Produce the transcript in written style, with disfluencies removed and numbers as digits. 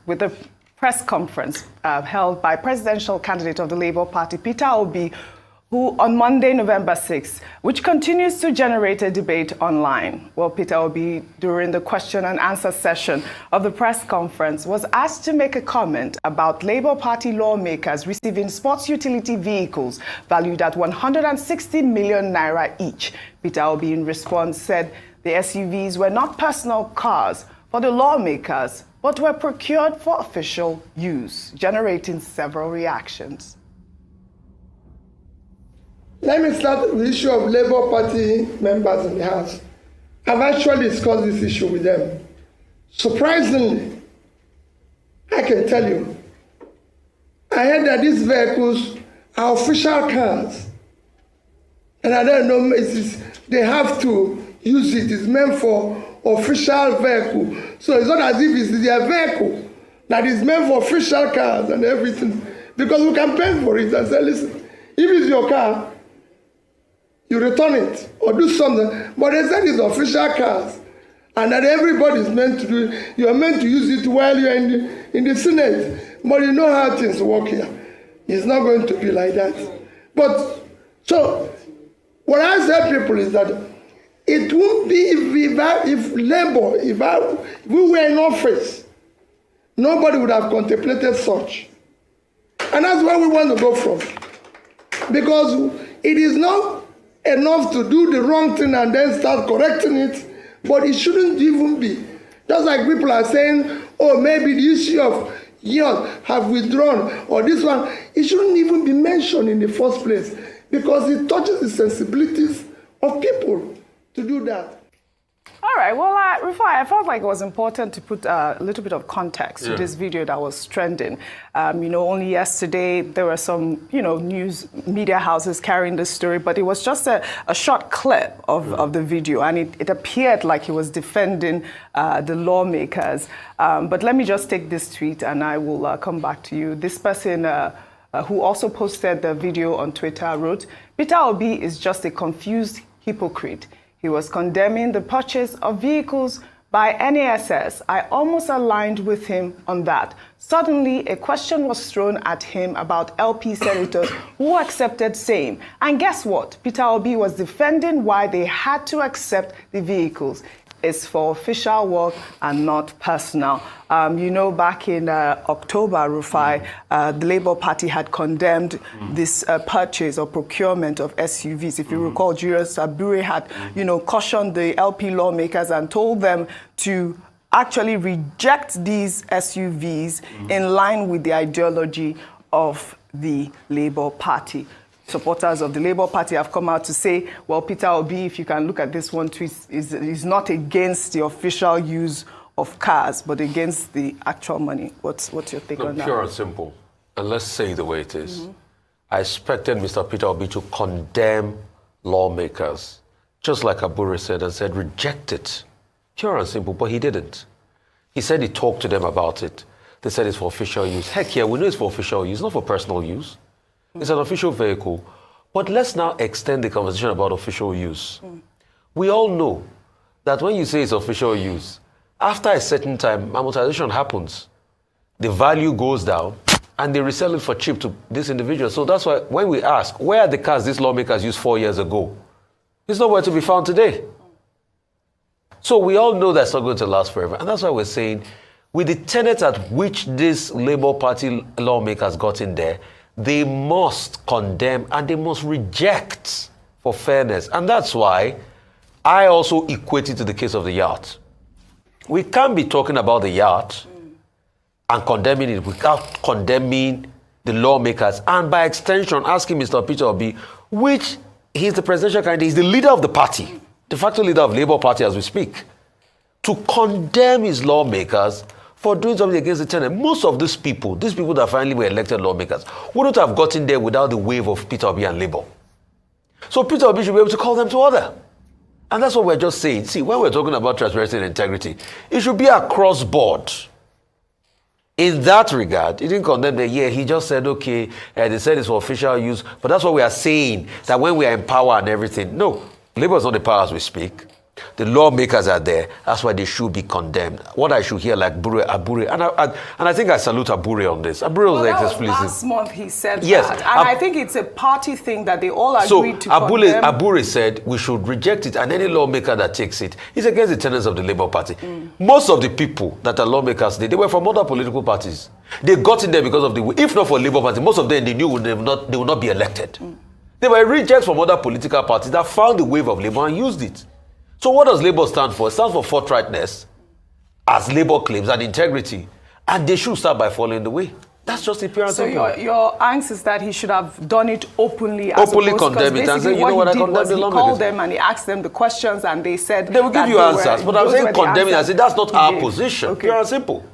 with a press conference held by presidential candidate of the Labour Party, Peter Obi, who on Monday, November 6th, which continues to generate a debate online. Well, Peter Obi, during the question and answer session of the press conference, was asked to make a comment about Labour Party lawmakers receiving sports utility vehicles valued at 160 million naira each. Peter Obi, in response, said the SUVs were not personal cars for the lawmakers, but were procured for official use, generating several reactions. Let me start with the issue of Labour Party members in the House. I've actually discussed this issue with them. Surprisingly, I can tell you, I heard that these vehicles are official cars. And I don't know, they have to use it. It's meant for official vehicle. So it's not as if it's their vehicle that is meant for official cars and everything. Because we can pay for it and say, listen, if it's your car, you return it or do something. But they said it's official cars and that everybody is meant to do it. You are meant to use it while you're in the Senate. But you know how things work here. It's not going to be like that. But so what I say people is that it won't be if Labour, if we were in office, nobody would have contemplated such. And that's where we want to go from. Because it is not enough to do the wrong thing and then start correcting it, but it shouldn't even be. Just like people are saying, oh, maybe the issue of years have withdrawn, or this one, it shouldn't even be mentioned in the first place, because it touches the sensibilities of people to do that. All right, well, Rufai, I felt like it was important to put a little bit of context to this video that was trending. Only yesterday there were some, news media houses carrying this story, but it was just a short clip of the video, and it appeared like he was defending the lawmakers. But let me just take this tweet, and I will come back to you. This person who also posted the video on Twitter wrote, "Peter Obi is just a confused hypocrite. He was condemning the purchase of vehicles by NASS. I almost aligned with him on that. Suddenly, a question was thrown at him about LP senators who accepted same. And guess what? Peter Obi was defending why they had to accept the vehicles. It's for official work and not personal." Back in October, Rufai, the Labour Party had condemned this purchase or procurement of SUVs. If you recall, Julius Abure had, cautioned the LP lawmakers and told them to actually reject these SUVs in line with the ideology of the Labour Party. Supporters of the Labour Party have come out to say, well, Peter Obi, if you can look at this one tweet, is not against the official use of cars, but against the actual money. What's your take on that? Pure and simple. And let's say the way it is. I expected Mr. Peter Obi to condemn lawmakers, just like Abure said, and said, reject it. Pure and simple, but he didn't. He said he talked to them about it. They said it's for official use. Heck yeah, we know it's for official use, not for personal use. It's an official vehicle. But let's now extend the conversation about official use. We all know that when you say it's official use, after a certain time, amortization happens. The value goes down, and they resell it for cheap to this individual. So that's why when we ask, where are the cars these lawmakers used 4 years ago? It's nowhere to be found today. So we all know that's not going to last forever. And that's why we're saying, with the tenets at which these Labour Party lawmakers got in there, they must condemn and they must reject for fairness. And that's why I also equate it to the case of the yacht. We can't be talking about the yacht and condemning it without condemning the lawmakers and by extension asking Mr. Peter Obi, which he's the presidential candidate, he's the leader of the party, de facto leader of Labour Party as we speak, to condemn his lawmakers for doing something against the tenant. Most of these people that finally were elected lawmakers, wouldn't have gotten there without the wave of Peter Obi and Labour. So Peter Obi should be able to call them to order. And that's what we're just saying. See, when we're talking about transparency and integrity, it should be across board. In that regard, he didn't condemn them. Yeah, he just said, okay, they said it's for official use. But that's what we are saying, that when we are in power and everything. No, Labour is not in power as we speak. The lawmakers are there. That's why they should be condemned. What I should hear, like Abure, and I think I salute Abure on this. Abure was explicit. Last month he said yes, that. And I think it's a party thing that they all agreed to condemn. Abure said we should reject it, and any lawmaker that takes it is against the tenets of the Labour Party. Most of the people that are lawmakers, they were from other political parties. They got in there because of the, if not for Labour Party, most of them they knew they would not be elected. They were rejects from other political parties that found the wave of Labour and used it. So what does Labour stand for? It stands for forthrightness, as Labour claims, and integrity. And they should start by following the way. That's just the pure and simple. So your angst is that he should have done it openly. Openly condemn it and say, you know what, I condemn the lawmakers. He called them and he asked them the questions and they said... They will give you answers. But I'm saying condemning, I say that's not our position. Okay. Pure and simple.